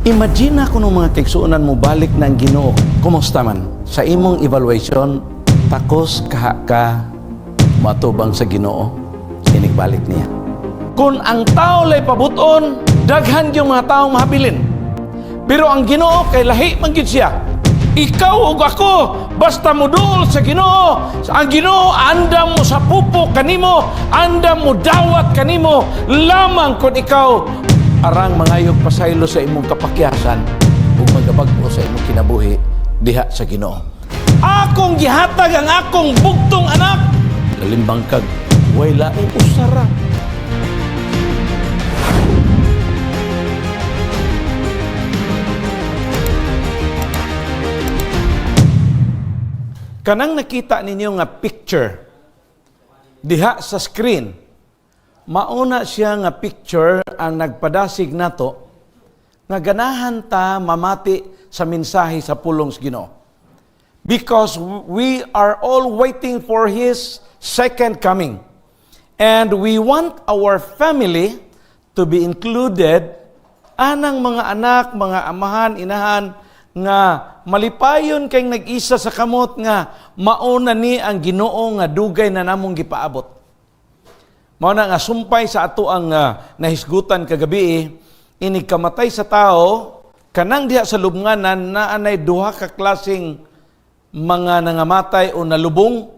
Imagine kung mga kaigsuonan mo balik ng Ginoo. Kumusta man? Sa imong evaluation, takos kaha ka matubang sa Ginoo, inigbalik niya. Kung ang tao lay pabuton, daghan yung mga taong mahabilin. Pero ang Ginoo kay lahi man gid siya. Ikaw ug ako, basta moduol sa Ginoo. Ang Ginoo andam mo sa pupo kanimo, andam mo dawat kanimo, lamang kung ikaw arang mangayog pasaylo sa imong kapakyasan ug magabag-o sa imong kinabuhi diha sa Ginoo. Akong gihatag ang akong bugtong anak. Lalimbang kag way laing usara. Kanang nakita ninyo nga picture diha sa screen, mauna siya nga picture ang nagpadasig nato nga ganahan ta mamati sa mensahe sa pulong sa Ginoo. Because we are all waiting for His second coming. And we want our family to be included, anang mga anak, mga amahan, inahan, nga malipayon kay nag-isa sa kamot nga mauna ni ang Ginoo nga dugay na namong gipaabot. Mao na nga sumpay sa ato ang nahisgutan kagabi, inig kamatay sa tao kanang diha sa lubnganan na anay duha ka klaseng mga nangamatay o nalubong,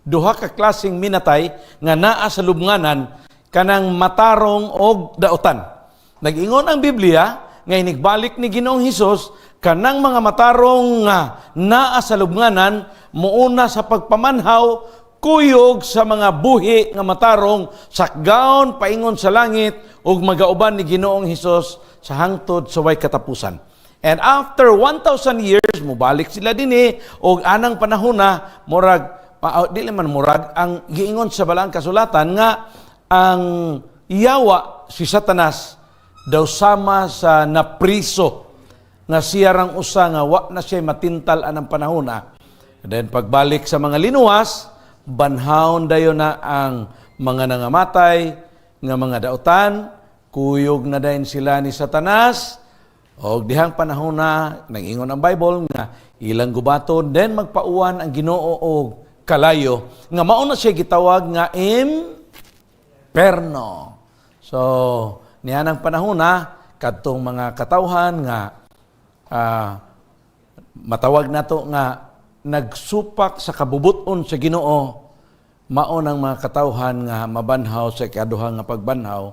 duha ka klaseng minatay nga naa sa lubnganan kanang matarong og daotan. Nag-ingon ang Biblia nga inigbalik ni Ginoong Hesus kanang mga matarong nga naa sa lubnganan muuna sa pagpamanhaw kuyog sa mga buhi nga matarong sakgaon paingon sa langit ug magauban ni Ginoong Hesus sa hangtod sa way katapusan. And after 1,000 years mubalik sila dinhi ug anang panahon na murag dili man murag ang giingon sa balang kasulatan nga ang yawa si Satanas daw sama sa napriso nga siya rang usa nga wa na siya matintal anang panahon na. And then pagbalik sa mga linuwas, banhaon dayon na ang mga nangamatay nga mga dautan, kuyog na dayon sila ni Satanas, o dihang panahon na nag-ingon ang Bible nga ilang gubaton, then magpauwan ang Ginoo og kalayo nga mao na siya gitawag nga imperno. So niyan ang panahon na kadtong mga katawhan nga matawag nato nga nagsupak sa kabubuton sa Ginoo, mao nang mga katawhan nga mabanhaw sa ikaduha nga pagbanhaw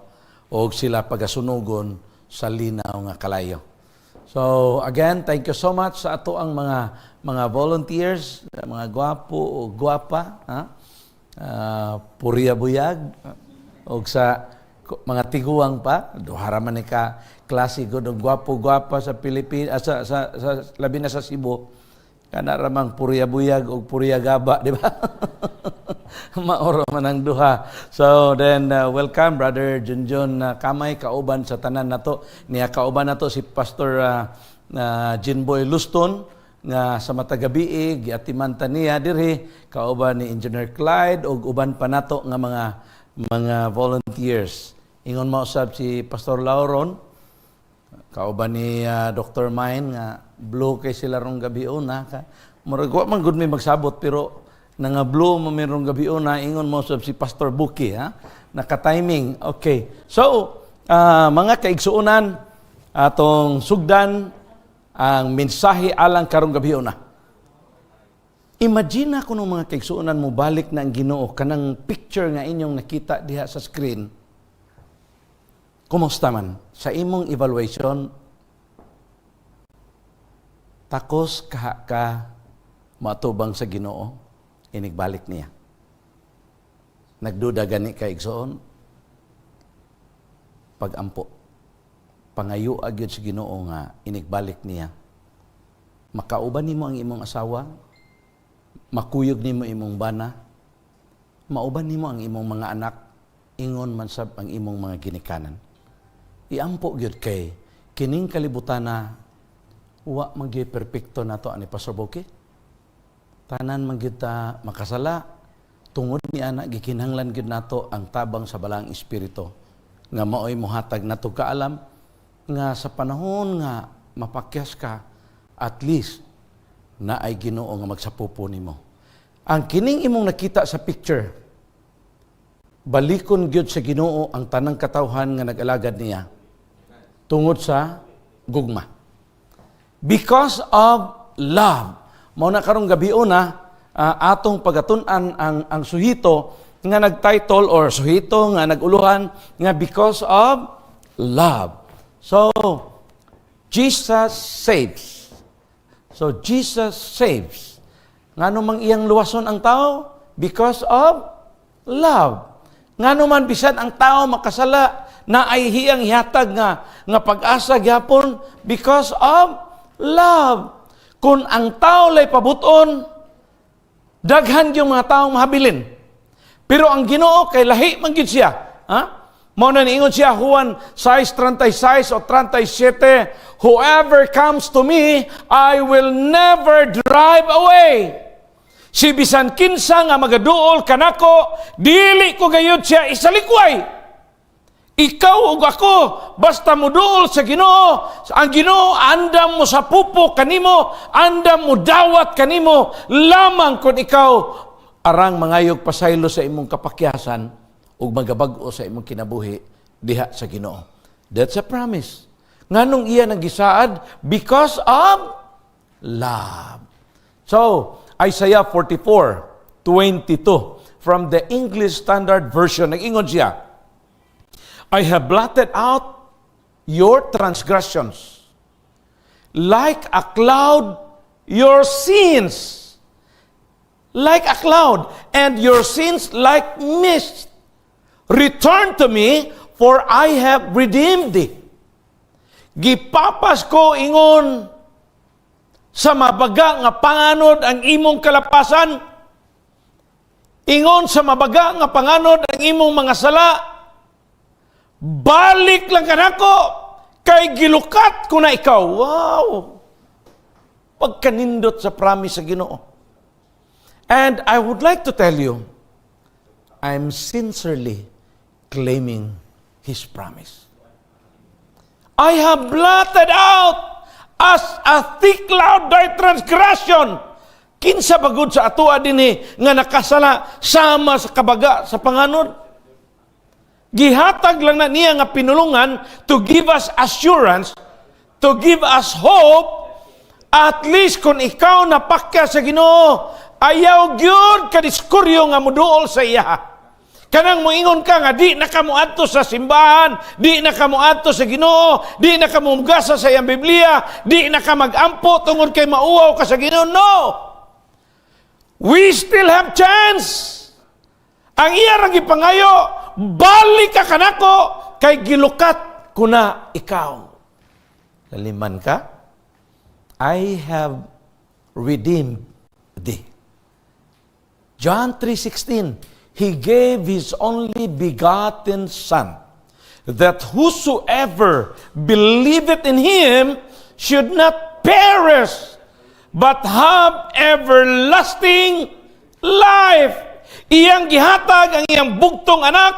o sila pagasunugon sa linaw nga kalayo. So again, thank you so much sa ato ang mga volunteers, mga gwapo o gwapa, puriya buyag, o sa mga tiguang pa, duhara man ni ka klase gud og gwapo-gwapa sa Pilipinas, sa labi na sa Cebu, kana ramang puriya buyag o puriya gaba, di ba? Maoro man ang duha. So then welcome Brother Junjun Kamay, kauban sa tanan nato. Niya kauban nato si Pastor Jinboy Luston nga sa matagabi giatimanta niya diri, kauban ni Engineer Clyde ug uban pa nato nga mga volunteers. Ingon mo usab si Pastor Lauron, kauban ni Dr. Mine nga blue kay sila rong gabi una ka. Murag wa man gud may magsabot pero nga blue mo merong gabi una, ingon mo usab si Pastor Buki naka-timing. Okay. So, mga kaigsuonan atong sugdan ang mensahe alang karong gabi una. Imagine kung mga kaigsuonan mo balik na ang Ginoo kanang picture nga inyong nakita diha sa screen. Kumusta man? Sa imong evaluation, takos kaha ka matubang sa Ginoo, inigbalik niya. Nagduda gani ka igsoon, pagampo. Pangayo agyod sa Ginoo nga inigbalik niya. Makauban nimo ang imong asawa, makuyog nimo imong bana, mauban nimo ang imong mga anak, ingon man sab ang imong mga ginikanan. Iampo gyud kay kining kalibutan na wa maggi perpekto nato ani Pastor Boki. Tanan man gyud ta makasala, tungod ni ana gikinahanglan gyud nato ang tabang sa balang espiritu nga maoy mohatag nato kaalam nga sa panahon nga mapakyas ka, at least na ay Ginoo nga magsapupo nimo. Ang kining imong nakita sa picture, balikon gyud sa Ginoo ang tanang katawhan nga nag-alagad niya tungod sa gugma. Because of love. Mao na karong gabion na atong pagatun-an ang suhito nga nag-title or suhito nga nag-uluhan nga because of love. So, Jesus saves. So, Jesus saves. Ngano mang iyang luwason ang tao? Because of love. Ngano man bisan ang tao makasala na ay hiyang hihatag nga pag-asa gyapon because of love. Kung ang tao lay pabuton, daghan yung mga taong mahabilin. Pero ang Ginoo kay lahi man gyud siya. Ha? Mao na niingon siya Juan 6:36 o 37, whoever comes to me, I will never drive away. Si bisan kinsa nga magaduol kanako, dili ko gayud siya isalikway. Ikaw ug ako, basta muduol sa Ginoo, ang Ginoo andam mo sa pupo kanimo, andam mo dawat kanimo, lamang kung ikaw arang mangayog pasaylo sa imong kapakyasan ug magabag-o sa imong kinabuhi diha sa Ginoo. That's a promise. Nganong iya nagisaad? Because of love. So, Isaiah 44:22 from the English Standard Version, nag-ingon siya, I have blotted out your transgressions. Like a cloud, your sins. Like a cloud, and your sins like mist. Return to me, for I have redeemed thee. Gipapas ko ingon sa mabaga nga panganod ang imong kalapasan. Ingon sa mabaga nga panganod ang imong mga sala. Balik lang kanako, kay gilukat ko na ikaw. Wow! Pagkanindot sa promise sa Ginoo. And I would like to tell you, I'm sincerely claiming His promise. I have blotted out as a thick cloud thy transgression. Kinsa bagod sa atua dinhi nga nakasala sama sa kabaga sa panganod. Gihatag lang na niya nga pinulungan to give us assurance, to give us hope, at least kung ikaw napakya sa Ginoo, ayaw gyud ka diskuryo nga muduol sa iya. Kanang moingon ka nga di na kamo adto sa simbahan, di na kamo adto sa Ginoo, di na kamo mugasa sa iyang Biblia, di na ka magampo tungod kay mauwaw ka sa Ginoo. No! We still have chance. Ang iya rang gipangayo, balik ka kanako kay gilukat ko na ikaw. Laliman ka, I have redeemed thee. John 3:16, He gave His only begotten Son, that whosoever believeth in Him should not perish, but have everlasting life. Iyang gihatag ang iyang bugtong anak,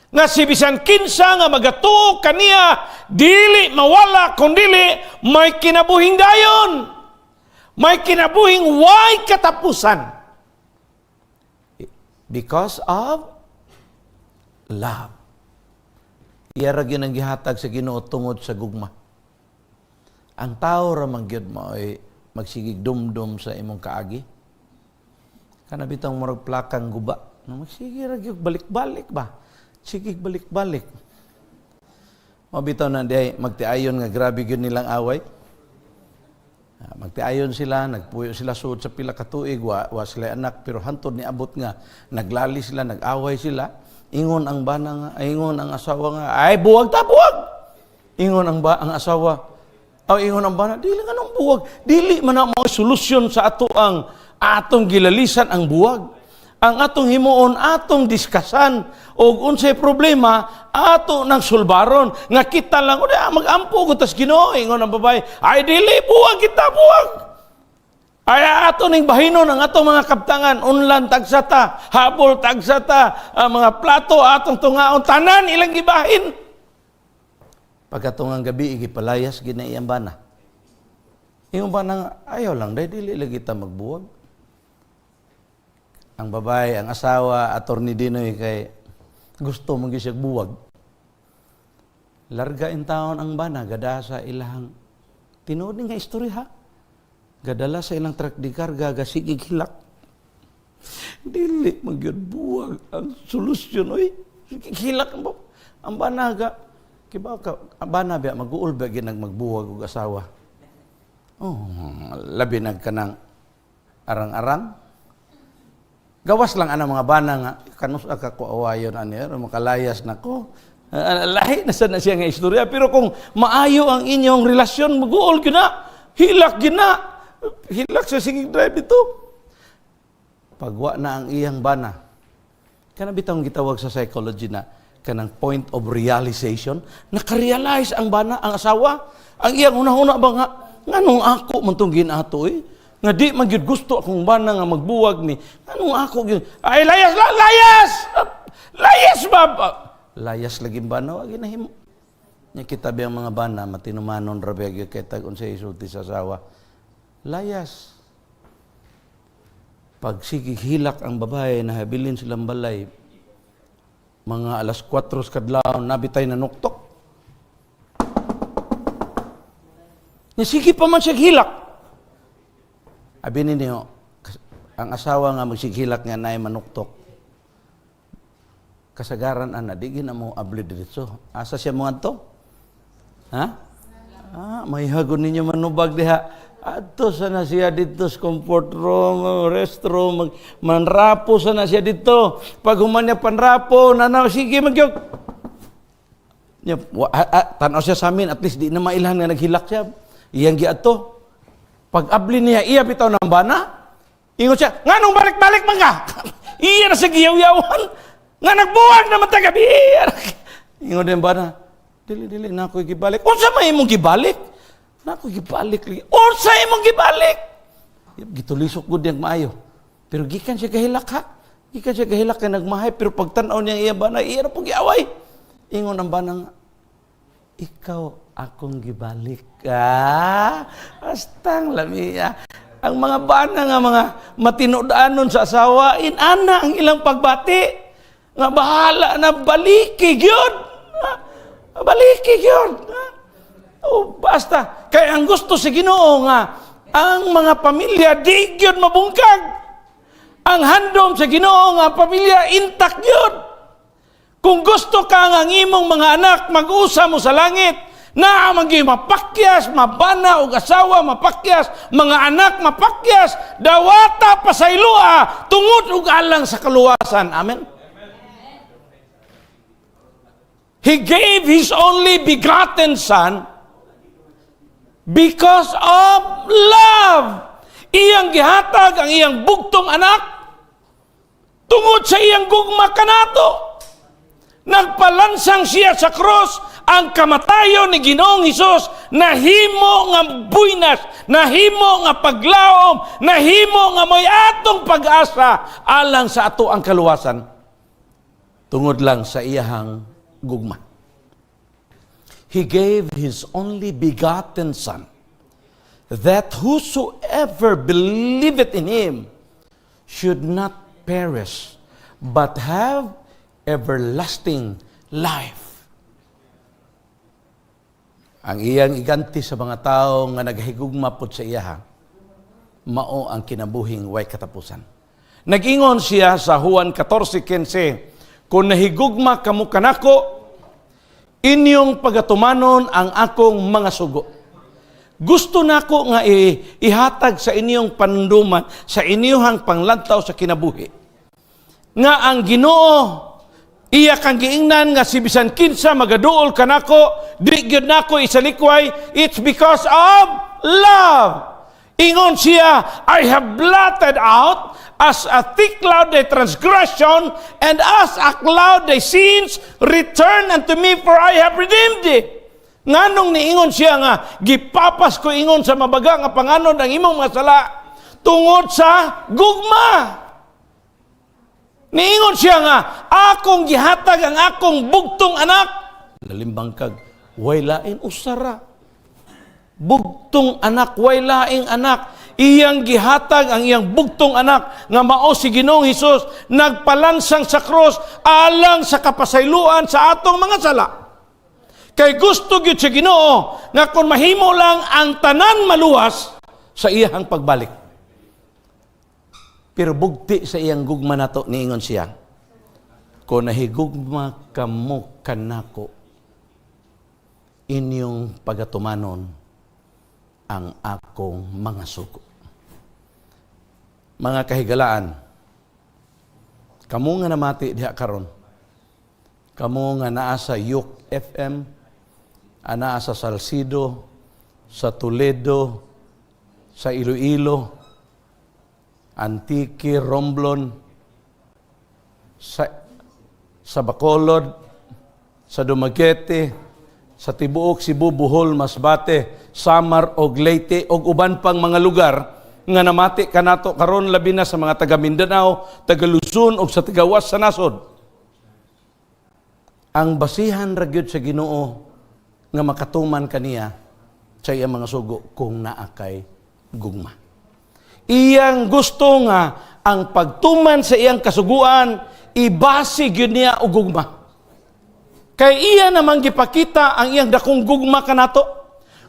nga si bisan kinsa nga magatuo kaniya, dili mawala, kundili may kinabuhing dayon. May kinabuhing way katapusan. Because of love. Iyara gyud ang gihatag sa Ginoo tungod sa gugma. Ang tao ra man gyud mo ay magsigig dumdum sa imong kaagi. Kana bitang murag plakang guba. Magsige ra gyud balik-balik ba? Sige balik-balik. Mabitaw na di magtiayon nga grabe gyud nilang away. Magtiayon sila, nagpuyo sila suod sa pila ka tuig, wa sila anak, pero hantod ni abot nga naglali sila, nag-away sila. Ingon ang bana nga, ingon ang asawa nga, ay buwag ta, buwag. Ingon ang asawa, ingon ang bana, dili nga nang buwag. Dili man na mo solusyon sa atong gilalisan ang buwag. Ang atong himuon, atong diskasan, o unsay problema, ato nang sulbaron. Nga kita lang, mag-ampo ko tas Ginoo. Ingon ang babae, ay dili, buwag kita, buwag. Ay ato ning bahinon ang atong mga kaptangan, unlan tagsata, habol tagsata, mga plato, atong tungaon, tanan, ilang gibahin. Pagkatungang gabi, igipalayas, ginaiyang bana. Yung bana nga, ayaw lang, dahil dili lagi ta magbuwag. Ang babae, ang asawa, attorney Dinoy, kay gusto mong gisag buwag. Larga in taon ang bana, gada sa ilang tinuod nga istorya ha. Gadala sa ilang truck di karga, gasigig hilak. Dili magyud buwag ang solusyon oy. Hilak ang banaga. Kiba ka ang bana ba mag-uul ba ginag magbuwag og asawa. Oh, labi nagkanang arang-arang. Gawas lang ana mga bana nga kanus ka ko awayon ani makalayas nako. Lahi na sa na siya nga istorya pero kung maayo ang inyong relasyon mag-uul gina, hilak gina. Hilak sa singing drive dito. Pagwa na ang iyang bana. Kana bitang gitawag sa psychology na kanang point of realization, nakarealize ang bana, ang asawa, ang iyang una-una ba nga, nganong ako mantong ginato eh? Nga di magyud gusto akong bana nga magbuwag ni. Nganong ako ay layas! Layas ba? Layas lagi bana, wag ginahimo. Nya kita biyang mga bana matinumanon ra gyud kay tag unsay isulti sa asawa. Layas. Pag hilak ang babae, nahabilin silang balay, mga alas 4 kadlaw, nabitay na nuktok. Sige pa man siya hilak. Abi ninyo, ang asawa nga magsighilak nga na manuktok. Kasagaran ana, di gina mo abli diretso. Asa siya mga to? Ha? May hagon ninyo manubag diha. Ato sana siya dito sa comfort room, restroom, manrapo sana siya dito. Pag humanya panrapo, nanaw, sige magyog. Tanaw siya sa amin, at least di na mailan nga naghilak siya. Iyang giato. Pag abli niya, iya bitaw ng bana. Ingon siya, nga nung balik-balik man ka. Iya na sa giyaw-yawan. Nga nagbuwag na matagabi. Ingon din bana, dili-dili na ako gibalik. O sa may mong gibalik? Na ako gibalik lagi. Or sa imong gibalik. Gitulisok gud niyang maayo. Pero gikan siya kahilak ha. Gikan siya kahilak kay nagmahay pero pag tan-aw niya iya bana, iya na pug giaway. Ingon ang bana, ikaw akong gibalik. Astang lamiya. Ang mga bana nga mga matinudanon sa asawa, inana ang ilang pagbati. Nga bahala na baliki gyud. Baliki gyud. Oh, basta. Kaya ang gusto sa Ginoo nga, ang mga pamilya di gyud mabungkag. Ang handom sa Ginoo nga pamilya intact gyud. Kung gusto ka nga ang imong mga anak mag-usa mo sa langit, na magi mapakyas, mabana og asawa mapakyas, mga anak mapakyas, dawata pasaylua tungod og alang sa kaluwasan. Amen. He gave His only begotten Son because of love. Iyang gihatag ang iyang bugtong anak tungod sa iyang gugma kanato. Nagpalansang siya sa cross, ang kamatayon ni Ginoong Hesus, nahimo nga buynas, nahimo nga paglaom, nahimo nga may atong pag-asa alang sa ato ang kaluwasan. Tungod lang sa iyahang gugma. He gave His only begotten Son, that whosoever believeth in Him should not perish, but have everlasting life. Ang iyang iganti sa mga tao nga naghigugma pod sa iyaha, mao ang kinabuhing way katapusan. Nag-ingon siya sa Juan 14:15, kung nahigugma kamo kanako, inyong pagatumanon ang akong mga sugo. Gusto nako nga ihatag sa inyong panduman, sa inyong panglantaw sa kinabuhi. Nga ang Ginoo, iya kang giingnan nga si bisan kinsa magaduol kanako, di gyud nako isalikway, it's because of love. Ingon siya, I have blotted out as a thick cloud thy transgression, and as a cloud thy sins, return unto me, for I have redeemed thee. Nganong niingon siya nga, gipapas ko ingon sa mabaga nga panganod ang imong mga sala, tungod sa gugma. Niingon siya nga, akong gihatag ang akong bugtong anak. Lalimbang kag, way lain usara. Bugtong anak, way laing anak. Iyang gihatag ang iyang bugtong anak nga mao si Ginoong Hesus nagpalansang sa krus alang sa kapasayloan sa atong mga sala. Kay gusto gyud sa Ginoo nga kung mahimo lang ang tanan maluwas sa iyang pagbalik. Pero bugti sa iyang gugma nato niingon siya, kung nahigugma kamo kanako, inyong pagatumanon ang akong mga sugo. Mga kahigalaan, kamo nga namati diha karon, kamo nga naa sa Yuk FM, naa sa Salcido, sa Toledo, sa Iloilo, Antique, Romblon, sa Bacolod, sa Dumaguete, sa Tibuok, Cebu, Bohol, Masbate, Samar, og Leyte, og uban pang mga lugar nga namati kanato karon labi na sa mga taga Mindanao, taga Luzon, og sa tigawas sa nasod. Ang basihan ra gyud sa Ginoo nga makatuman kaniya sa iyang mga sugo kung naa kay gugma. Iyang gusto nga ang pagtuman sa iyang kasuguan ibase gyud niya og gugma. Kay iya namang gipakita ang iyang dakong gugma kanato.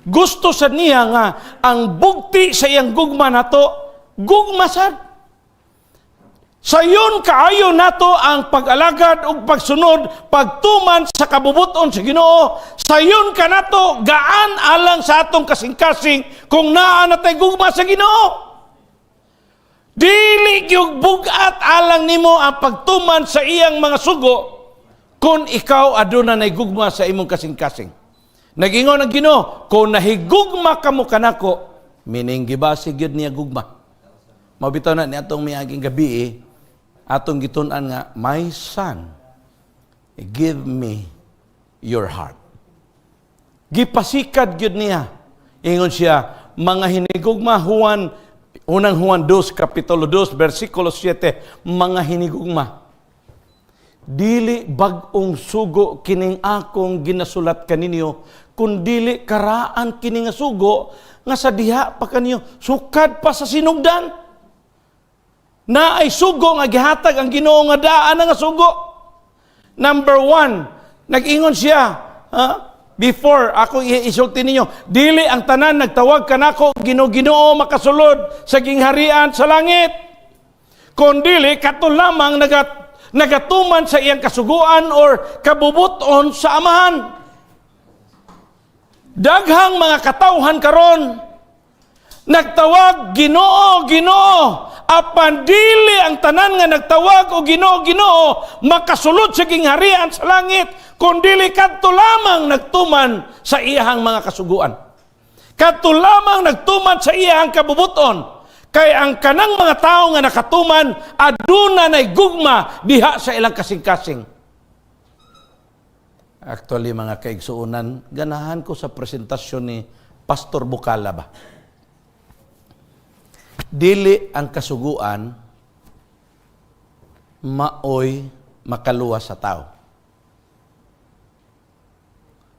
Gusto sa niya nga ang bugti sa iyang gugma nato gugma sad. Sayon kaayo nato ang pag-alagad ug pagsunod pagtuman sa kabubuton sa Ginoo. Sayon kanato gaan alang sa atong kasing-kasing kung naa natay gugma sa Ginoo. Dili gyud bugat alang nimo ang pagtuman sa iyang mga sugo kung ikaw aduna nay gugma sa imong kasing-kasing. Nagingon ang Ginoo, kung nahigugma kamo kanako, meaning gibasi gyud niya gugma. Mabitaw na ni atong miaging gabi atong gitun-an nga, my son, give me your heart. Gipasikad gyud niya. Ingon siya, mga hinigugma, unang Juan 2, kapitulo 2, versikulo 7, mga hinigugma. Dili bag-ong sugo kining akong ginasulat kaninyo, kundili karaan kining nga sugo, nga sa diha pa kanyo, sukad pa sa sinugdan. Na ay sugo nga gihatag ang Ginoo nga daan nga sugo. Number 1, nag-ingon siya, before ako isulti ninyo, dili ang tanan nagtawag kanako Ginoo makasulod sa gingharian sa langit. Kundili kato lamang nagatuman sa iyang kasuguan or kabubuton sa amahan. Daghang mga katawhan karon nagtawag Ginoo, apan dili ang tanan nga nagtawag o Ginoo makasulod sa gingharian sa langit, kundili kadto lamang nagtuman sa iyang mga kasuguan. Kadto lamang nagtuman sa iyang kabubuton. Kay ang kanang mga tao nga nakatuman aduna nay gugma diha sa ilang kasing-kasing. Actually, mga kaigsuunan, ganahan ko sa presentasyon ni Pastor Bukala ba? Dili ang kasuguan maoy makaluwas sa tao.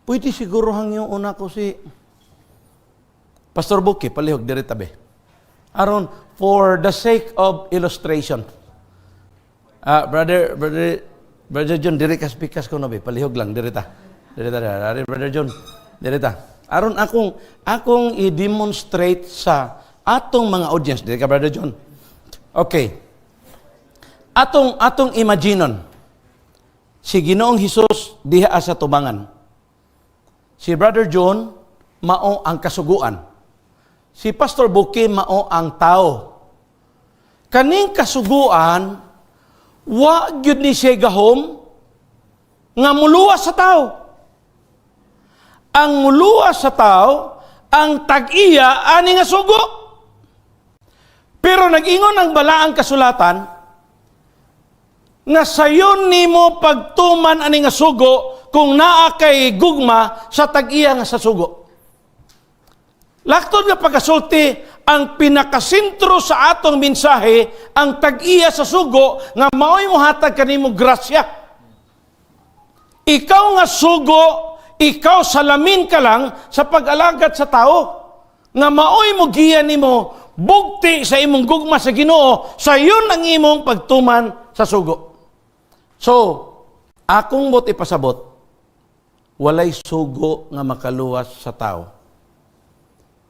Pwede siguro hangyo una ko si Pastor Buki, palihog diri tabi. Aron, for the sake of illustration. Brother John, diri ka speakas ko na ba? Palihog lang, diri ta. Brother John, diri ta. Aron akong i-demonstrate sa atong mga audience, diri ka Brother John. Okay. Atong imaginon. Si Ginoong Hesus diha sa tubangan. Si Brother John mao ang kasuguan. Si Pastor Buki mao ang tao. Kaning kasuguan wa gyud ni siya gahom nga muluwas sa tao. Ang muluwas sa tao, ang tag-iya ani nga sugo. Pero nag-ingon ang balaang kasulatan nga sayon nimo pagtuman ani nga sugo kung naa kay gugma sa tag-iya nga sa sugo. Laktod nga pagkasulti, ang pinakasentro sa atong mensahe, ang tag-iya sa sugo, nga mao'y muhatag kanimo grasya. Ikaw nga sugo, ikaw salamin ka lang sa pag-alagad sa tao. Nga maoy mo giya nimo bugti sa imong gugma sa Ginoo, sa yun ang imong pagtuman sa sugo. So, akong bot ipasabot, walay sugo nga makaluwas sa tao.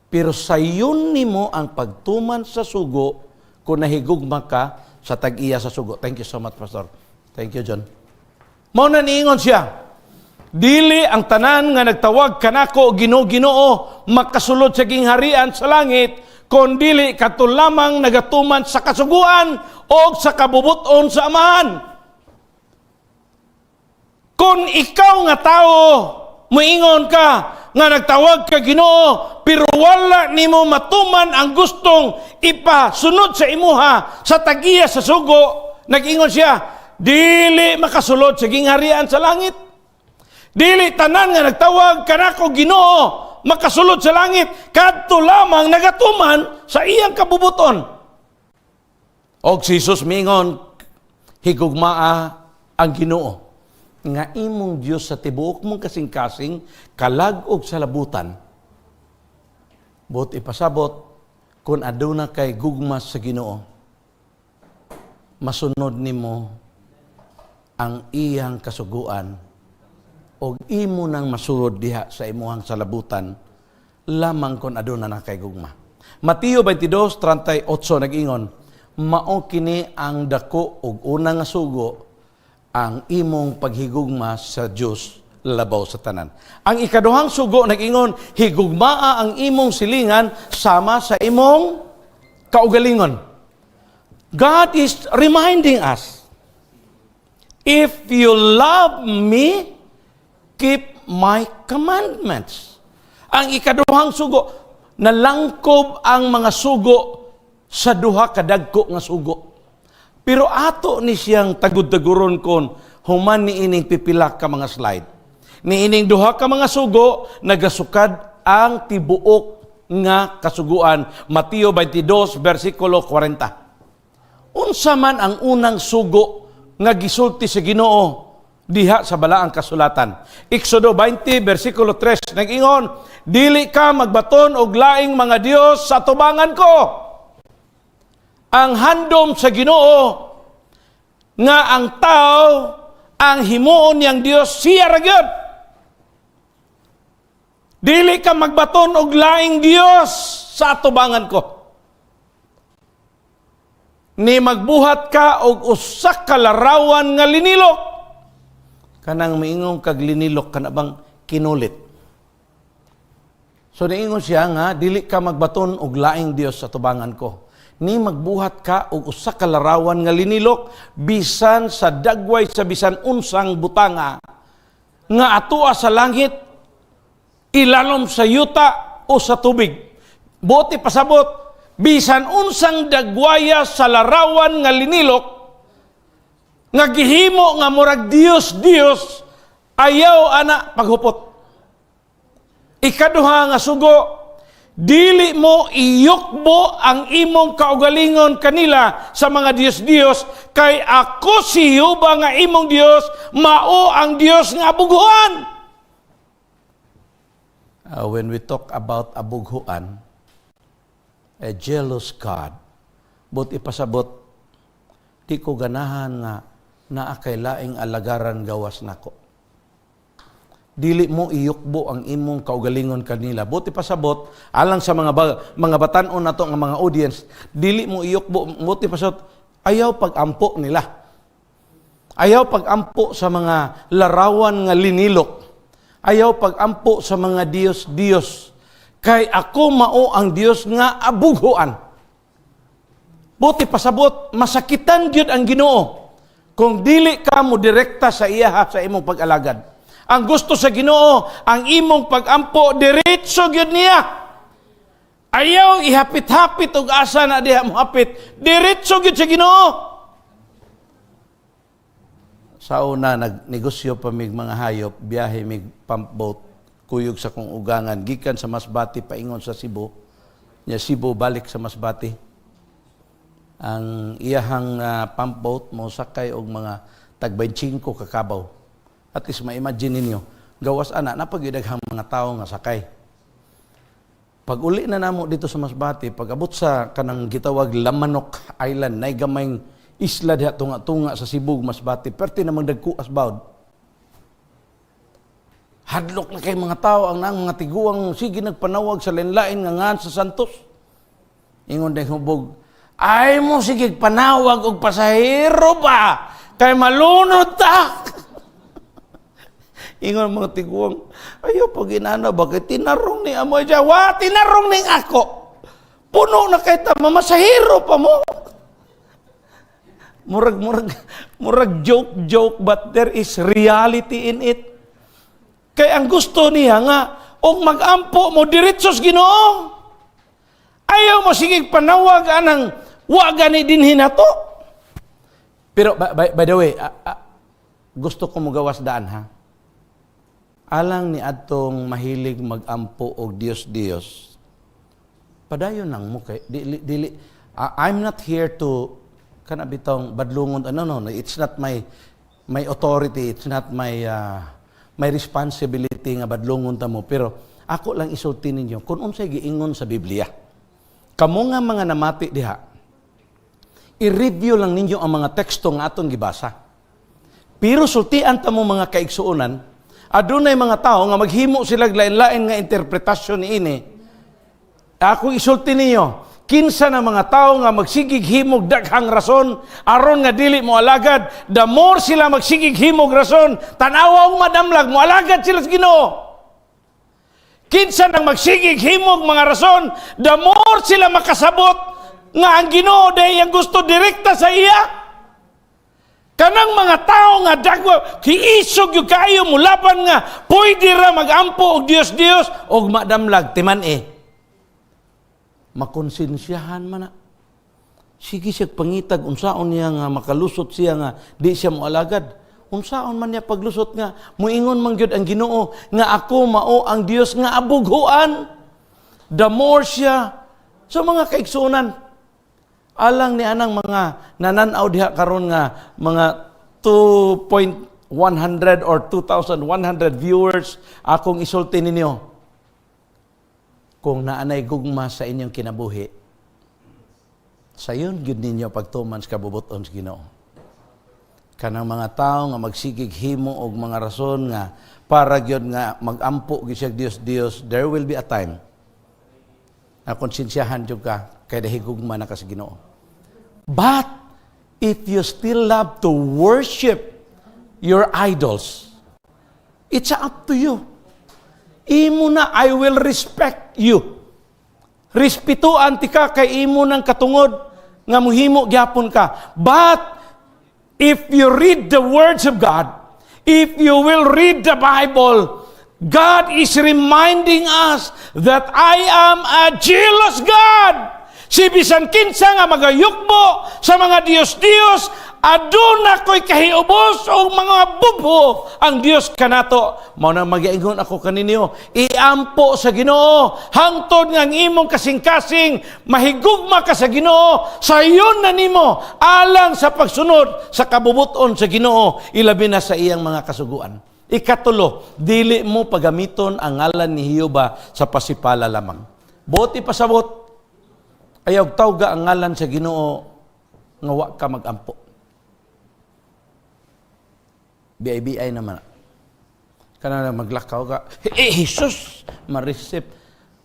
Pero sa yun nimo ang pagtuman sa sugo kung nahigugma ka sa tag-iya sa sugo. Thank you so much, Pastor. Thank you, John. Mao na niingon siya, dili ang tanan nga nagtawag kanako Ginoo makasulod sa gingharian sa langit, kundili kato lamang nagatuman sa kasuguan o sa kabubuton sa amahan. Kung ikaw nga tao, muingon ka nga nagtawag ka Ginoo, pero wala nimo matuman ang gustong ipasunod sa imuha sa tagiya sa sugo, nag-ingon siya, dili makasulod sa gingharian sa langit. Dili tanan nga nagtawag kanako Ginoo makasulod sa langit, kadto lamang nagatuman sa iyang kabubuton. Og si Jesus mingon, higugmaa ang Ginoo nga imong Dios sa tibuok mong kasing-kasing kalag-og sa labutan. Bot ipasabot kung aduna kay gugma sa Ginoo, masunod nimo ang iyang kasuguan o imo nang masurod diha sa imuhang salabutan lamang kon aduna na kay gugma. Mateo 22:38 nag-ingon, mao kini ang dako ug una nga sugo, ang imong paghigugma sa Dios labaw sa tanan. Ang ikaduhang sugo nag-ingon, higugmaa ang imong silingan sama sa imong kaugalingon. God is reminding us, if you love me, keep my commandments. Ang ikaduhang sugo, nalangkob ang mga sugo sa duha kadagko nga sugo. Pero ato ni siyang tagud-taguron kon human ni ining pipila ka mga slide. Ni ining duha ka mga sugo, nagasukad ang tibuok nga kasuguan. Mateo 22, versikulo 40. Unsa man ang unang sugo nga gisulti sa Ginoo diha sa balaang kasulatan. Exodo 20, versikulo 3, nag-ingon, dili ka magbaton og laing mga Dios sa tubangan ko. Ang handom sa Ginoo nga ang tao ang himuon niyang Dios siya ra gyud. Dili ka magbaton og laing Dios sa tubangan ko. Ni magbuhat ka og usa ka larawan nga linilok. Kanang miingong kag linilok kana bang kinulit. So niingon siya nga dili ka magbaton og laing Dios sa tubangan ko. Ni magbuhat ka og usa ka larawan nga linilok bisan sa dagway sa bisan unsang butanga nga atoa sa langit, ilalom sa yuta o sa tubig. Buti pasabot, bisan unsang dagwaya sa larawan nga linilok nga gihimo nga murag Dios ayaw ana paghupot. Ikaduha nga sugo, dili mo iyukbo ang imong kaugalingon kanila sa mga Diyos kay ako si Jehova nga imong Dios, mao ang Dios nga abughuan. When we talk about abughuan, a jealous God, but ipasabot, di ko ganahan nga naakay laing alagaran gawas nako. Dili mo iyukbo ang imong kaugalingon kanila. Buti pasabot, alang sa mga batan-on nato nga mga audience, dili mo iyukbo, buti pasabot, ayaw pag-ampo nila. Ayaw pag-ampo sa mga larawan nga linilok. Ayaw pag-ampo sa mga Diyos. Kay ako mao ang Dios nga abughuan. Buti pasabot, masakitan gyud ang Ginoo kung dili ka mo direkta sa iya sa imong pag-alagad. Ang gusto sa Ginoo, ang imong pag-ampo, diretso gyud niya. Ayaw ihapit-hapit og asa na diha mo hapit. Diretso gyud sa Ginoo. Sa una, nagnegosyo pa mig mga hayop, biyahe mig pump boat, kuyog sa kong ugangan, gikan sa Masbati, paingon sa Cebu. Nya Cebu, balik sa Masbati. Ang iyahang pump boat, mo sakay og mga tag-25 kakabaw. At least ma-imagine ninyo, gawas ana napagidaghang mga tao nga sakay. Pag uli na namo dito sa Masbate, pag abot sa kanang gitawag Lamanok Island, nay gamayng isla diha tunga-tunga sa Cebu, Masbate, perti namang dagko as bawd. Hadlok na kay mga tao ang nang mga tiguang sige nagpanawag sa lain-lain nga ngan sa Santos. Ingon day hubog, ay mo sige panawag og pasahero ba? Kay malunod ta. Ingon mga tiguang, ayo pag inana, bakit tinarong ni Amoy Jawa? Tinarong ni ako. Puno na kay ta, mamasahero pa mo. Murag joke, but there is reality in it. Kaya ang gusto niya nga, og mag-ampo mo diretsos Ginoo. Ayaw mo sige panawag anang waga ni dinhi nato. Pero by the way, gusto ko mo gawas daan ha. Alang ni atong mahilig mag-ampo og Dios. Padayon nang mo kay dili I'm not here to kana bitong badlungon no, it's not my authority, it's not my responsibility nga badlungon ta mo, pero ako lang isulti ninyo kung unsay giingon sa Biblia. Kamo nga mga namati diha, i-review lang ninyo ang mga teksto nga atong gibasa. Pero sultian ta mo mga kaigsuonan, adunay mga tao nga maghimo sila lain-lain nga interpretasyon niini. Ako isulti ninyo, kinsa na mga tao nga magsigig himog daghang rason aron nga dili mo alagad, the more sila magsigig himog rason, tanawa og madamlag mo alagad sila sa Ginoo. Kinsa nang magsigig himog mga rason, the more sila makasabot nga ang Ginoo day ang gusto direkta sa iya. Kanang mga tao nga dagwa kiisog yung kayo mulaban nga pwede ra magampo og Dios og madamlag timan makonsensyahan man na. Sige siya pangitag unsaon niya nga makalusot siya nga di siya moalagad. Unsaon man niya paglusot nga muingon man gyud ang Ginoo nga ako mao ang Dios nga abughuan. The more siya sa mga kaigsunan alang ni anang mga nananaw diha karon nga mga 2.100 or 2,100 viewers, akong isulti ninyo, kung naanay gugma sa inyong kinabuhi, sayon gyud ninyo pagtuman sa kabubuton sa Ginoo. Kanang mga tao nga magsigig himo og mga rason nga para gyud nga magampo gyud siya Dios, there will be a time na konsensyahan jud ka kay dahigugma na ka sa Ginoo. But if you still love to worship your idols, it's up to you. Imo na, I will respect you. Respetuan ti ka kay imo ng katungod nga muhimo gyapon ka. But if you read the words of God, if you will read the Bible, God is reminding us that I am a jealous God. Si bisan kinsa nga magayukbo sa mga Diyos, aduna ko'y kahiubos o mga bubho ang Diyos kanato. Mao na magiingon ako kaninyo, iampo sa Ginoo, hangtod nga ang imong kasing-kasing, mahigugma ka sa Ginoo, sayon na nimo, alang sa pagsunod sa kabubuton sa Ginoo, ilabi na sa iyang mga kasuguan. Ikatulo, dili mo pagamiton ang ngalan ni Jehova sa pasipala lamang. Buti pasabot, ayaw tawga ang ngalan sa Ginoo nga wa ka magampo. Bi-bi naman. Kana maglakaw ka, Jesus, ma-receive.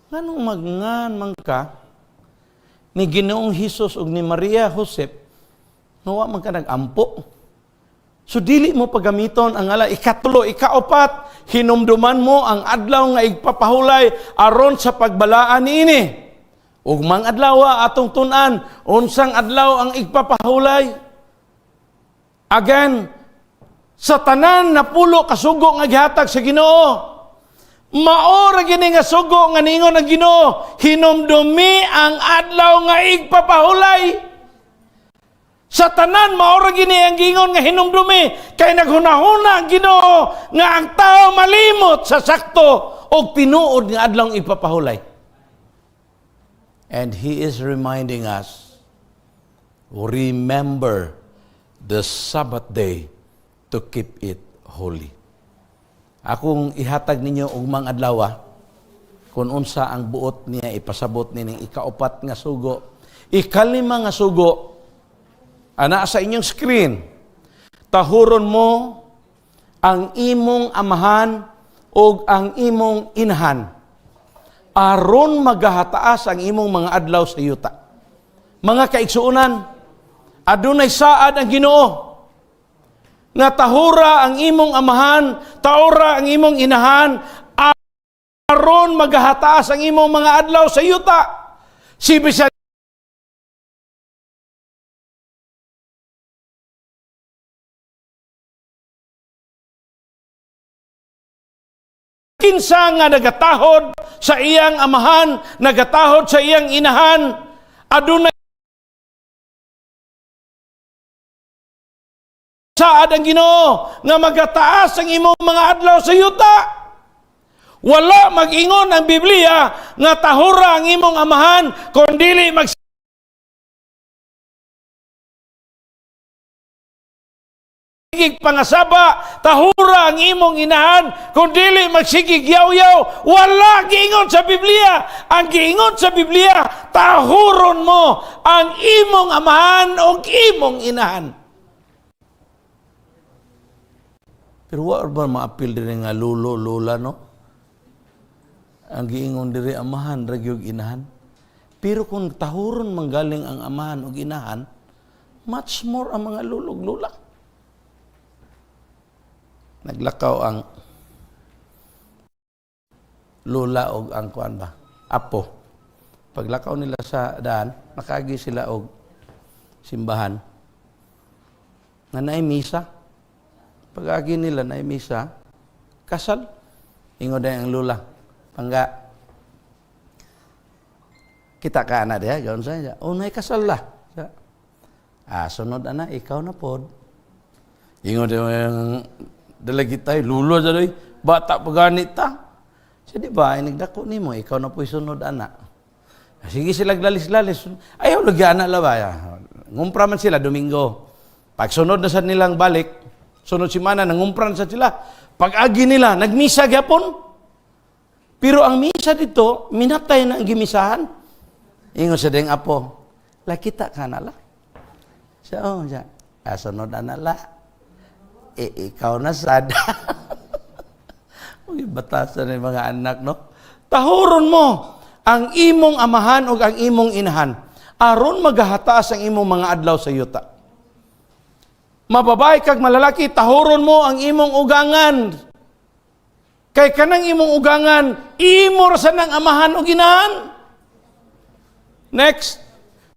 Nganong magngan man ka ni Ginoong Jesus ug ni Maria Joseph nga wa man ka nagampo? So dili mo pagamiton ang ngalan. Ikatulo, ikaapat, hinumduman mo ang adlaw nga igpapahulay aron sa pagbalaan niini. Ug mang adlaw atong tun-an, unsang adlaw ang igpapahulay. Again, sa tanan na pulo kasugo nga gihatag sa Ginoo, mao ra gini nga sugo nga ningon ang Ginoo, hinumdumi ang adlaw nga igpapahulay. Sa tanan mao ra gini ang gingon nga hinumdumi, kay naghunahuna ang Ginoo nga ang tao malimot sa sakto og tinuod nga adlaw ipapahulay. And He is reminding us, remember the Sabbath day to keep it holy. Akong ihatag ninyo og mga adlaw kung unsa ang buot niya ipasabot nining ikaupat nga sugo. Ikalima nga sugo, ana sa inyong screen, tahuron mo ang imong amahan o ang imong inahan, aron magahataas ang imong mga adlaw sa yuta. Mga kaigsuunan, adunay saad ang Ginoo nga tahura ang imong amahan, taura ang imong inahan, aron magahataas ang imong mga adlaw sa yuta. Si bisan kinsa nga nagatahod sa iyang amahan, nagatahod sa iyang inahan, adunay saad ang Ginoo nga magataas ang imong mga adlaw sa yuta. Wala mag-ingon ang Biblia nga tahura ang imong amahan kun dili magsigig pangasaba, tahura ang imong inahan kun dili magsigig yaw-yaw. Wala giingon sa Biblia. Ang giingon sa Biblia, tahuron mo ang imong amahan o imong inahan. Pero wa ba maapil diri nga lulo, lola, no? Ang giingon diri amahan, ragyog inahan. Pero kung tahuron manggaling ang amahan o inahan, much more ang mga lulog, lola. Naglakaw ang lola o ang kuan ba? Apo. Paglakaw nila sa daan, nakagi sila og simbahan. Nga naay misa. Pag-agi nila na misa, kasal. Ingo na ang lula. Pangga, kita ka na diya, gawin sa niya. Unay kasal lah. Sunod na, ikaw na pod. Ingo na yung dalagi tayo, lulo sa doy, bata paganit ta. Siya di ba, nagdako ni mo, ikaw na po'y sunod anak. Sige sila glalis-glalis. Ayaw, lagi anak la ba? Ngumpra man sila, Domingo. Pag sunod na sa nilang balik, sunod simana, nangumpran sa sila. Pag-agi nila, nagmisa gyapon. Pero ang misa dito, minatay na ang gimisahan. Ingon sa ding apo, lakita ka na la. Siya, sunod na la. Ikaw na sad. Batasan ng mga anak, no? Tahuron mo ang imong amahan o ang imong inahan, aron magahataas ang imong mga adlaw sa yuta. Mababay kag malalaki, tahuron mo ang imong ugangan. Kay kanang imong ugangan, imo ra sa nang amahan o ginahan. Next,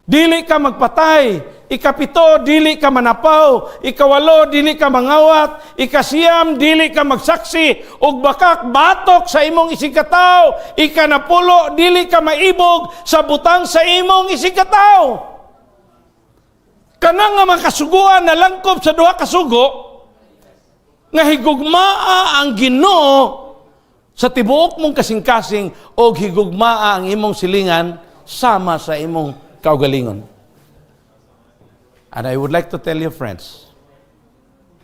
dili ka magpatay. Ikapito, dili ka manapaw. Ikawalo, dili ka mangawat. Ikasiyam, dili ka magsaksi. Ug bakak batok sa imong isigkataw. Ikanapulo, dili ka maibog sa butang sa imong isigkataw. Kanang nga makasuguan na langkob sa duha kasugo, nga higugmaa ang Ginoo sa tibuok mong kasing-kasing o higugmaa ang imong silingan sama sa imong kaugalingon. And I would like to tell you, friends,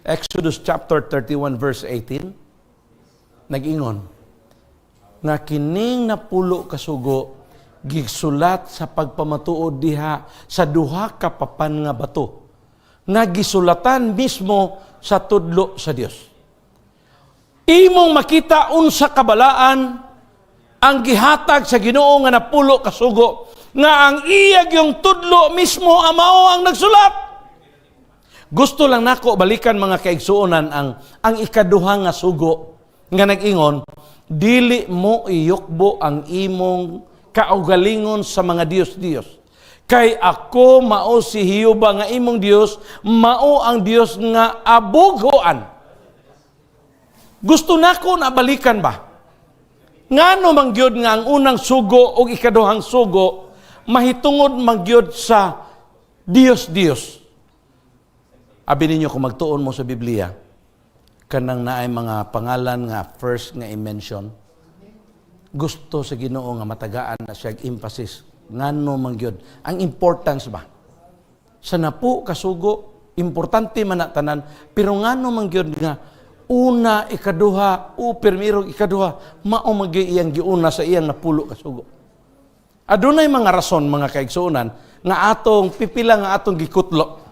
Exodus chapter 31 verse 18, nag-ingon, nga kining napulo kasugo, gisulat sa pagpamatuod diha sa duha ka papan nga bato nga gisulatan mismo sa tudlo sa Dios. Imong makita unsa kabalaan ang gihatag sa Ginoo nga napulo kasugo nga ang iyag yung tudlo mismo mao ang nagsulat. Gusto lang nako balikan mga kaigsuonan ang ikaduha nga sugo nga nag-ingon, dili mo iyukbo ang imong kaugalingon sa mga Diyos-Diyos. Kay ako mao si Hiyuba nga imong Dios, mao ang Dios nga abughoan. Gusto nako na balikan ba? Ngano mangyod nga ang unang sugo o ikaduhang sugo mahitungod mangyod sa Dios-Dios. Abi ninyo kung magtuon mo sa Biblia, kanang naay mga pangalan nga first nga i-mention, gusto sa Ginoo nga matagaan na siya emphasis ngano mangyod ang importance ba sa napo kasugo, importante man na tanan, pero ngano mangyod nga Una, ikaduha, pirmiro, ikaduha, mao magi iyang giuna sa iyang napulo ka sugo. Adunay mga rason, mga kaigsuunan, nga atong pipila nga atong gikutlo.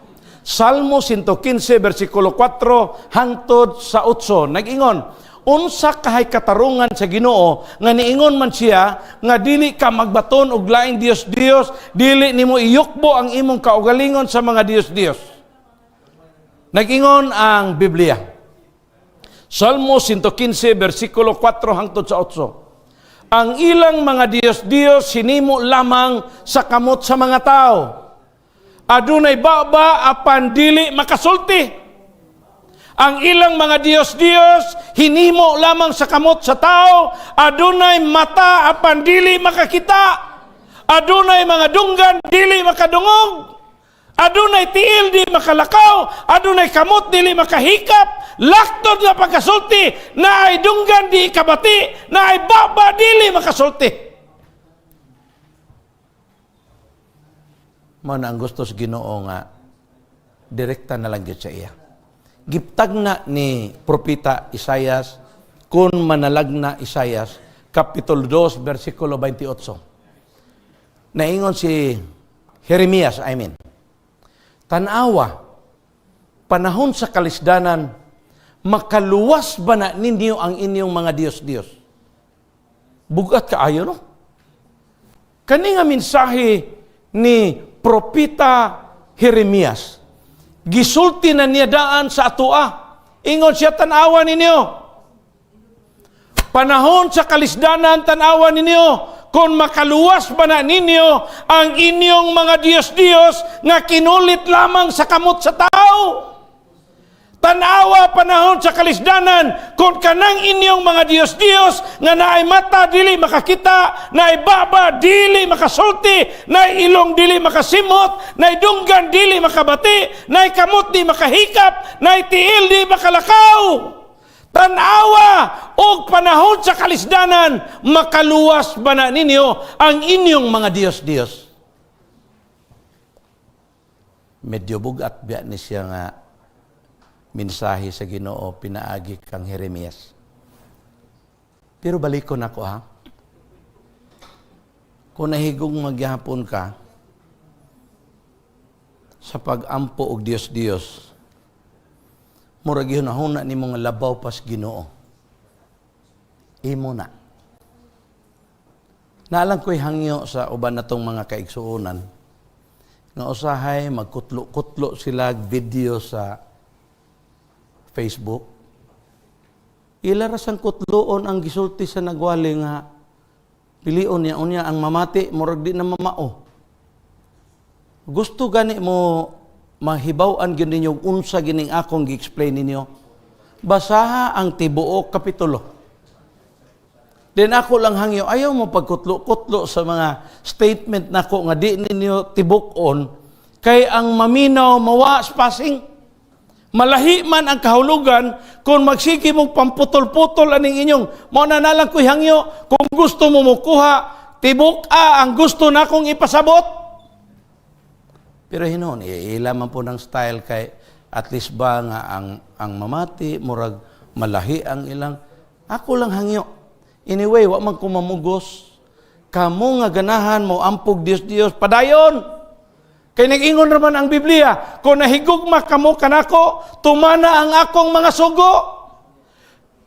Salmo 115, versikulo 4, hangtod sa 8, nag-ingon, unsa kahay katarungan sa Ginoo nga niingon man siya nga dili ka magbaton og laing Dios, dili nimo iyukbo ang imong kaugalingon sa mga Dios. Nag-ingon ang Biblia. Salmo 115, versikulo 4 hangtod sa 8. Ang ilang mga Dios sinimo lamang sa kamot sa mga tao. Adunay baba apan dili makasulti. Ang ilang mga Diyos, hinimo lamang sa kamot sa tao, adunay mata apan dili makakita. Adunay mga dunggan, dili makadungog. Adunay tiil, di makalakaw. Adunay kamot, dili makahikap. Laktod nga pagkasulti, na ay dunggan, di kabati, na ay baba, dili makasulti. Mao na ang gusto sa Ginoo nga, direkta na lang yun sa iya. Giptag na ni Propeta Isaias, kung manalagna Isaias, Kapitulo 2, versikulo 28. Naingon si Jeremias, tanawa, panahon sa kalisdanan, makaluwas ba na ninyo ang inyong mga Diyos? Bugat kaayo, no? Kani nga mensahe ni Propeta Jeremias, gisulti na niya daan sa atua. Ingon siya, tanawa ninyo. Panahon sa kalisdanan, tanawa ninyo. Kung makaluwas ba na ninyo ang inyong mga Diyos nga kinulit lamang sa kamot sa tao. Tanawa panahon sa kalisdanan, kung kanang inyong mga Diyos nga naay mata dili makakita, naay baba dili makasulti, naay ilong dili makasimot, naay dunggan dili makabati, naay kamot di makahikap, naay tiil di makalakaw. Tanawa og panahon sa kalisdanan, makaluwas ba na ninyo ang inyong mga Diyos? Medyo bugat biya ni siya nga mensahe sa Ginoo pinaagi kang Jeremias. Pero balikon ako ha. Kung nahigong magyapon ka sa pag-ampo og Diyos, murag yun na ni mga labaw pas Ginoo. Imo na. Naalang ko'y hangyo sa uban na tong mga kaigsuunan nga usahay magkutlo-kutlo sila video sa Facebook. Ilaras ang kutloon ang gisulti sa nagwali nga pilion niya unya ang mamati murag di na mamao. Gusto gani mo mahibaw-an gyud ninyo unsa gining akong gi-explain ninyo. Basaha ang tibuok kapitulo. Then ako lang hangyo, ayaw mo pagkutlo-kutlo sa mga statement nako nga di ninyo tibukon kay ang maminaw mawa spasing. Malahi man ang kahulugan kung magsige mong pamputol-putol aning inyong. Mao na nalang ko'y hangyo, kung gusto mo mukuha, tibok ang gusto na kong ipasabot. Pero hinon, ilaman po ng style kay at least ba nga ang mamati, murag malahi ang ilang. Ako lang hangyo. Anyway, wa man kumamugos. Kamo nga ganahan mo ampog Diyos, padayon. Kay nag-ingon naman ang Biblia, kung nahigugma kamo kanako, tumana ang akong mga sugo.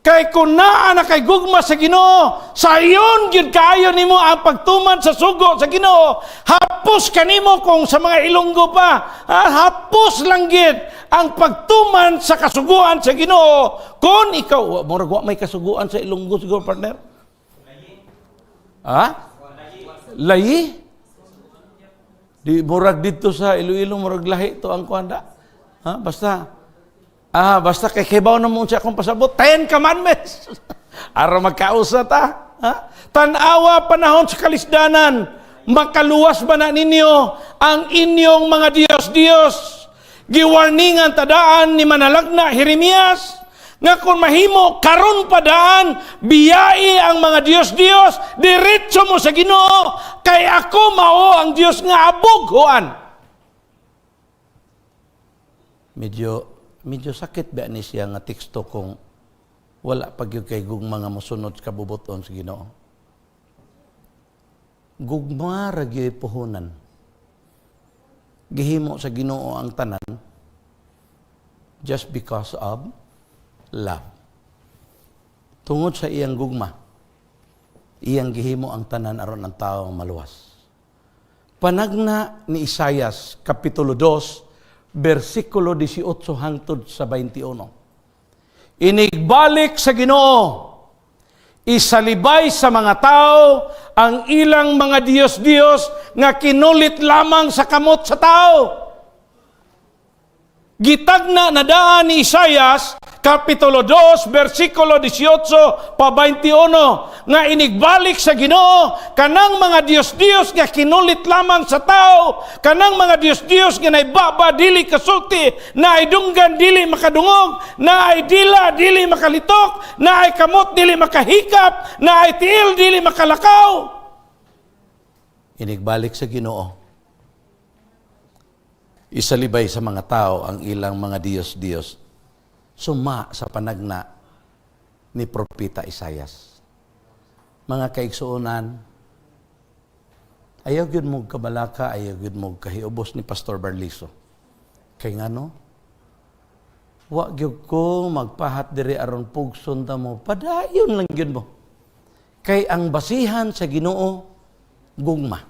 Kay kung naa na kay gugma sa Ginoo, sayon gyud kaayo nimo ang pagtuman sa sugo sa Ginoo. Hapos kanimo kung sa mga Ilonggo pa, hapos lang gyud ang pagtuman sa kasuguan sa Ginoo. Kung ikaw murag wa may kasuguan sa Ilonggo siguro, partner? Layi? Di murag dito sa Iloilo murag lahi to ang kuanda. Basta kay kibaw na mo siya akong pasabot 10 commandments. Ara magkausa ta. Tanawa panahon sa kalisdanan, makaluwas ba na ninyo ang inyong mga Diyos? Giwarningan tadaan ni manalagna Jeremias nga kung mahimo karon padaan biyai ang mga Diyos diretso mo sa Ginoo kay ako mao ang Diyos nga abughuan. Medyo sakit ba ni siya nga teksto kung wala pagyud kay gugma nga mosunod sa kabubuton sa Ginoo. Gugma ra gyud puhunan. Gihimo sa Ginoo ang tanan just because of love. Tungod sa iyang gugma, iyang gihimo ang tanan aron ang tao maluwas. Panagna ni Isaias, Kapitulo 2, versikulo 18 hangtod sa 21. Inigbalik sa Ginoo, isalibay sa mga tao ang ilang mga Diyos-Diyos nga kinulit lamang sa kamot sa tao. Gitagna na daan ni Isaias, Kapitulo 2, versikulo 18 pa 21, nga inigbalik sa Ginoo kanang mga Diyos-Diyos nga kinulit lamang sa tao, kanang mga Diyos-Diyos nga naibaba dili kasulti, na ay dunggan dili makadungog, na ay dila dili makalitok, na ay kamot dili makahikap, na ay tiil dili makalakaw. Inigbalik sa Ginoo, isalibay sa mga tao ang ilang mga Diyos-Diyos. Suma sa panagna ni Propeta Isaias. Mga kaigsuonan, ayaw gyud mo kabalaka, ayaw gyud mo kahiubos ni Pastor Barliso. Kay ngano? Wa gyud ko magpahat diri aron pugson ta mo. Padayon lang gyud mo. Kay ang basihan sa Ginoo gugma.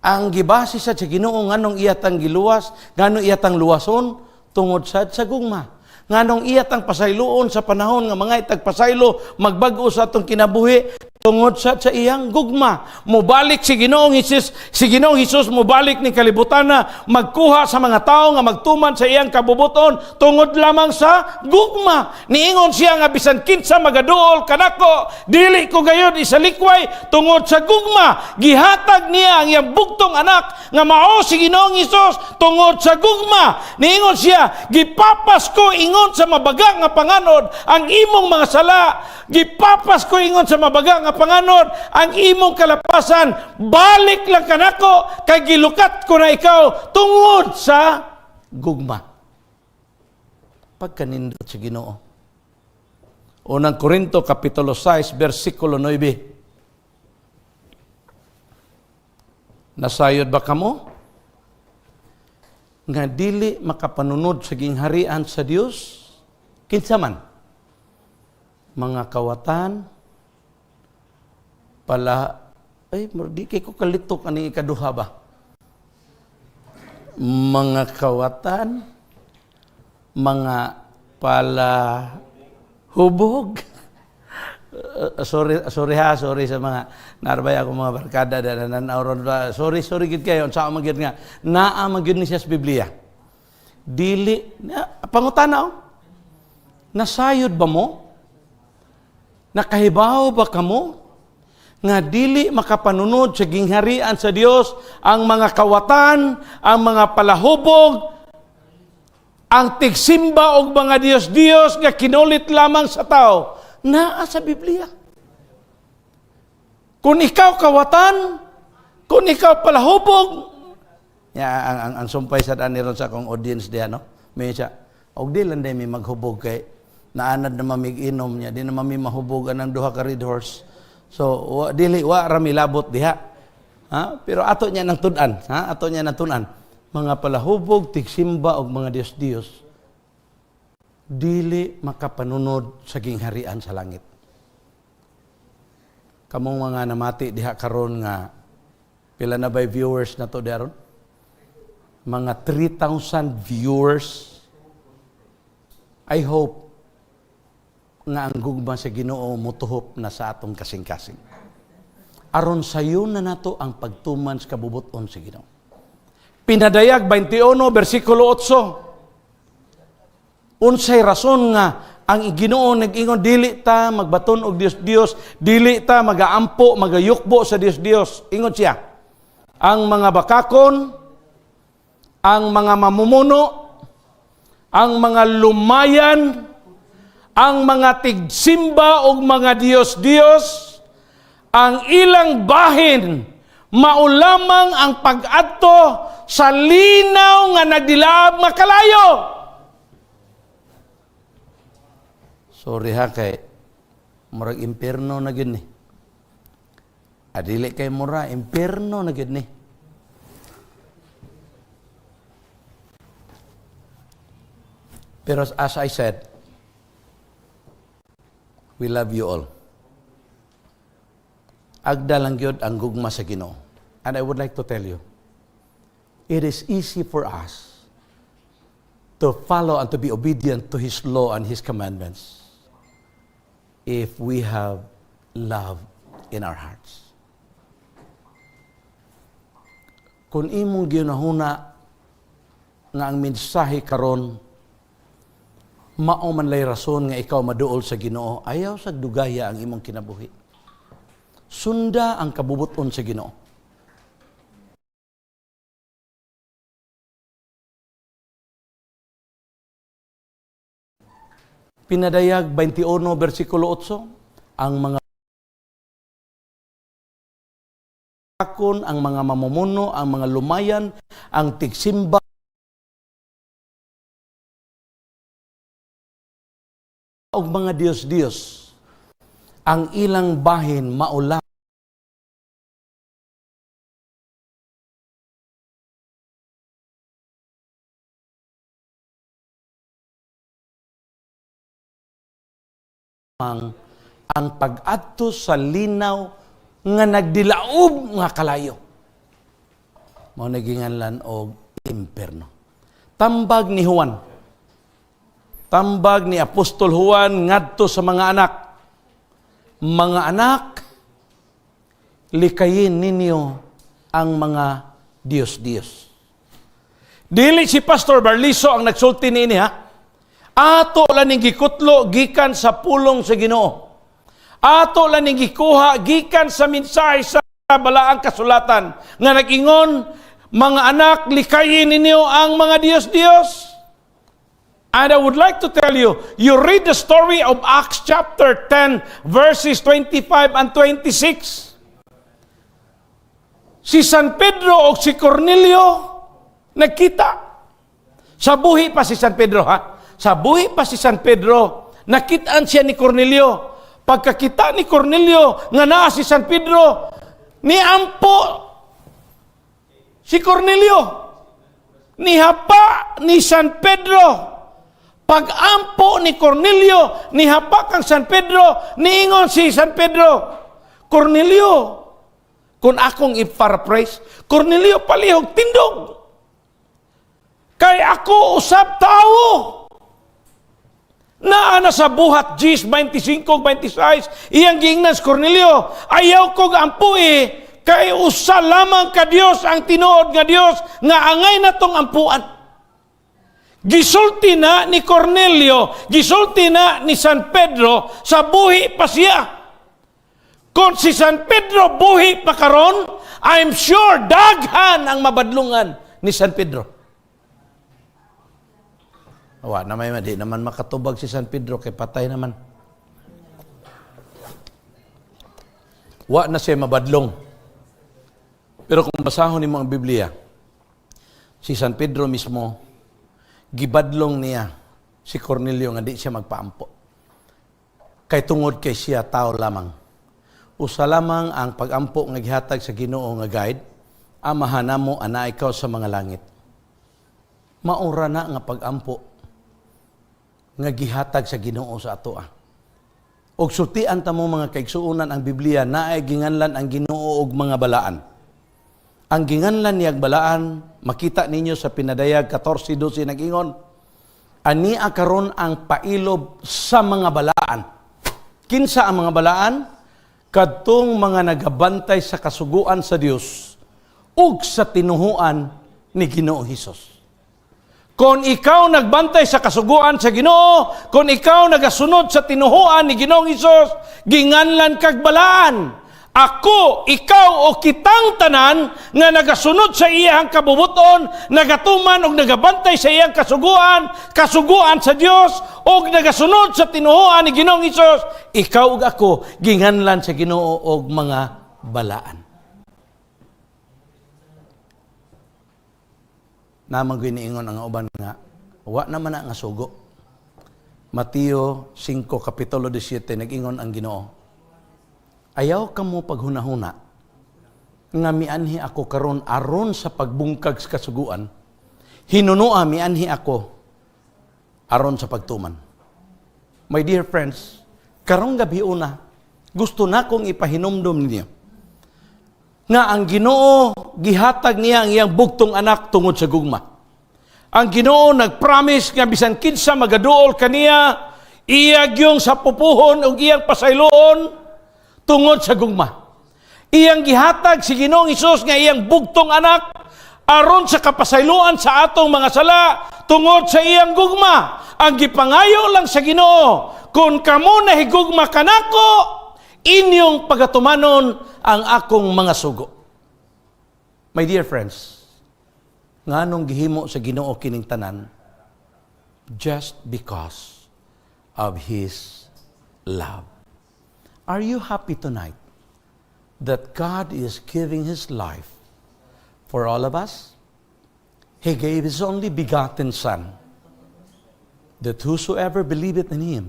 Ang gibase sa Ginoo nganong iyatang giluwas, nganong iyatang luwason tungod sa gugma. Nganong iyatang pasayloon sa panahon nga mga itagpasaylo magbag-o sa atong kinabuhi tungod sa iyang gugma. Mubalik si Ginoong Hesus mubalik ni kalibutan na magkuha sa mga tao nga magtuman sa iyang kabubuton tungod lamang sa gugma. Niingon siya nga bisan kinsa magaduol kanako, dili ko gayud isalikway tungod sa gugma. Gihatag niya ang iyang bugtong anak nga mao si Ginoong Hesus tungod sa gugma. Niingon siya, gipapas ko ingon sa mabaga nga panganod ang imong mga sala. Gipapas ko ingon sa mabaga nga panganod ang imong kalapasan. Balik lang kanako kay gilukat ko na ikaw tungod sa gugma. Pagkanindot sa Ginoo. Unang Korinto Kapitulo 6 versikulo 9. Nasayod ba kamo? Nga dili makapanunod sa gingharian sa Dios? Kinsa man? Mga kawatan, di kay ko kalitok ani ikaduha ba? Mga kawatan, mga palahubog. Sorry sa mga narbay ako mga barkada na nanauron ba. Sorry gid kayo sa magid nga naa magyud ni siya sa Biblia. Dili pangutana nasayod ba mo? Nakahibaw ba kamo? Nga dili makapanunod sa gingharian sa Dios ang mga kawatan, ang mga palahubog, ang tigsimba og mga Diyos nga kinulit lamang sa tao. Naa sa Biblia. Kung ikaw kawatan, kung ikaw palahubog, ang sumpay sa daniron sa akong audience diya, no? May siya, og di lang day may maghubog kay naanad na mamig-inom niya, di na mahubog ang duha ka red horse. So, wa rami labot diha. Ha? Pero ato niya nang tunan, ha? Ato niya nang tunan. Mga palahubog, tigsimba og mga Diyos, dili makapanunod sa gingharian sa langit. Kamong mga namati diha karon nga pila na by viewers na to daron? Mga 3,000 viewers. I hope nga ang gugma sa Ginoo mutuhop na sa atong kasing-kasing. Aron sayo na nato ang pagtuman sa kabubuton sa Ginoo. Pinadayag 21 bersikulo 8. Unsay rason nga ang Ginoo nag-ingon dili ta magbaton og Dios, dili ta magaampo, magayukbo sa Dios. Ingon siya, ang mga bakakon, ang mga mamumuno, ang mga lumayan, ang mga tigsimba og mga Diyos, ang ilang bahin, maulamang ang pag-adto sa linaw nga nagdilaab makalayo. Sorry ha, kay murag impierno na gid ni. Adili kay mura, impierno na gid ni. Pero as I said, we love you all. Agda lang yun ang gugma sa Ginoo. And I would like to tell you, it is easy for us to follow and to be obedient to His law and His commandments if we have love in our hearts. Kung imong ginahuna nga ang mensahe karon mao man lay rason nga ikaw maduol sa Ginoo, ayaw sa dugaya ang imong kinabuhi. Sunda ang kabubuton sa Ginoo. Pinadayag 21 versikulo 8, ang mga akon, ang mga mamumuno, ang mga lumayan, ang tigsimba, og mga Diyos-Diyos, ang ilang bahin maula ang pag-adto sa linaw nga nagdilaob nga kalayo. Mao naginganlan og impierno. Tambag ni Juan. Tambag ni Apostol Juan ngadto sa mga anak. Mga anak, likayin ninyo ang mga Diyos-Diyos. Dili si Pastor Barliso ang nagsulti niini ha. Ato lang ning gikutlo gikan sa pulong sa Ginoo. Ato lang ning gikuha gikan sa mensahe sa balaang kasulatan nga nag-ingon, mga anak, likayin ninyo ang mga Diyos-Diyos. And I would like to tell you, you read the story of Acts chapter 10, verses 25 and 26. Si San Pedro o si Cornelio nagkita. Sa buhi pa si San Pedro, ha? Sa buhi pa si San Pedro, nakitaan siya ni Cornelio. Pagkakita ni Cornelio nga naa si San Pedro, niampo si Cornelio. Nihapa ni San Pedro. Pag-ampo ni Cornelio, nihapak ang San Pedro, niingon si San Pedro, Cornelio, kung akong i-paraphrase, Cornelio palihog tindog. Kay ako usab tao. Naa na sa buhat, Gs 25-26, iyang giingnan si Cornelio, ayaw kong ampui, kay usa lamang ka Dios ang tinuod nga Dios, nga angay na tong ampuan. Gisulti na ni Cornelio, gisulti na ni San Pedro, sa buhi pa siya. Kung si San Pedro buhi pa karon, I'm sure daghan ang mabadlungan ni San Pedro. Wa na may di naman makatubag si San Pedro kay patay naman. Wa na siya mabadlong. Pero kung basahon nimo ang Biblia, si San Pedro mismo gibadlong niya si Cornelio nga di siya magpaampo. Kay tungod kay siya tao lamang. Usa lamang ang pagampo nga gihatag sa Ginoo nga guide, amahan namo ana ikaw sa mga langit. Maura na nga pagampo nga gihatag sa Ginoo sa ato. Og sultian ta mo mga kaigsuonan ang Biblia naay ginganlan ang Ginoo og mga balaan. Ang ginganlan niyag balaan makita ninyo sa Pinadayag 14:12 nag-ingon, ania karon ang pailob sa mga balaan. Kinsa ang mga balaan? Kadtong mga nagabantay sa kasuguan sa Dios ug sa tinuhuan ni Ginoo Hesus. Kung ikaw nagbantay sa kasuguan sa Ginoo, kung ikaw nagasunod sa tinuhuan ni Ginoong Hesus, ginganlan kag balaan. Ako, ikaw o kitang tanan nga nagasunod sa iyang kabubuton, nagatuman o nagabantay sa iyang kasuguan sa Dios o nagasunod sa tinuhuan ni Ginoong Hesus, ikaw ug ako ginganlan sa Ginoo og mga balaan. Namang giniingon ang uban nga, wa naman na nga sugo. Mateo 5, Kapitulo 17, nag-ingon ang Ginoo, ayaw ka mo paghunahuna, nga mianhi ako karon aron sa pagbungkag sa kasuguan, hinunua mianhi ako aron sa pagtuman. My dear friends, karong gabi una, gusto na kong ipahinumdom ninyo nga ang Ginoo gihatag niya ang iyang bugtong anak tungod sa gugma. Ang Ginoo nagpromise nga bisan kinsa magaduol kaniya, iya gyung sa pupuhon ug iyang pasayloon tungod sa gugma. Iyang gihatag si Ginoong Hesus nga iyang bugtong anak aron sa kapasayloan sa atong mga sala tungod sa iyang gugma. Ang gipangayo lang sa Ginoo, kung kamo nahigugma kanako, inyong pagatumanon ang akong mga sugo. My dear friends, nganong gihimo sa Ginoo kining tanan? Just because of His love. Are you happy tonight that God is giving His life for all of us? He gave His only begotten Son, that whosoever believeth in Him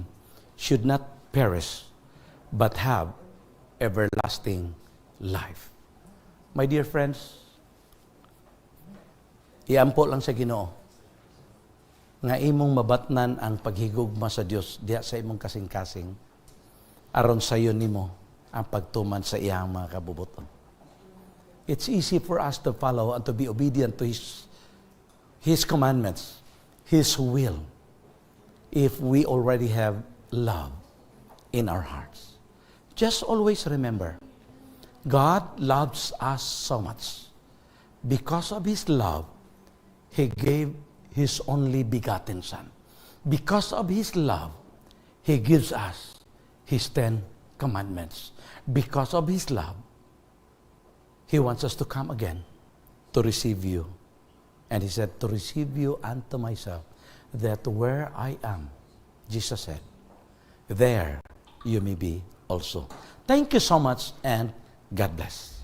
should not perish, but have everlasting life. My dear friends, iampo lang sa Ginoo nga imong mabatnan ang paghigugma sa Dios diha sa imong kasing-kasing aron sayo nimo ang pagtuman sa iyang mga kabubuton. It's easy for us to follow and to be obedient to His commandments, His will, if we already have love in our hearts. Just always remember, God loves us so much. Because of His love, He gave His only begotten Son. Because of His love, He gives us His 10 commandments. Because of His love, He wants us to come again to receive you. And He said, to receive you unto myself, that where I am, Jesus said, there you may be also. Thank you so much, and God bless.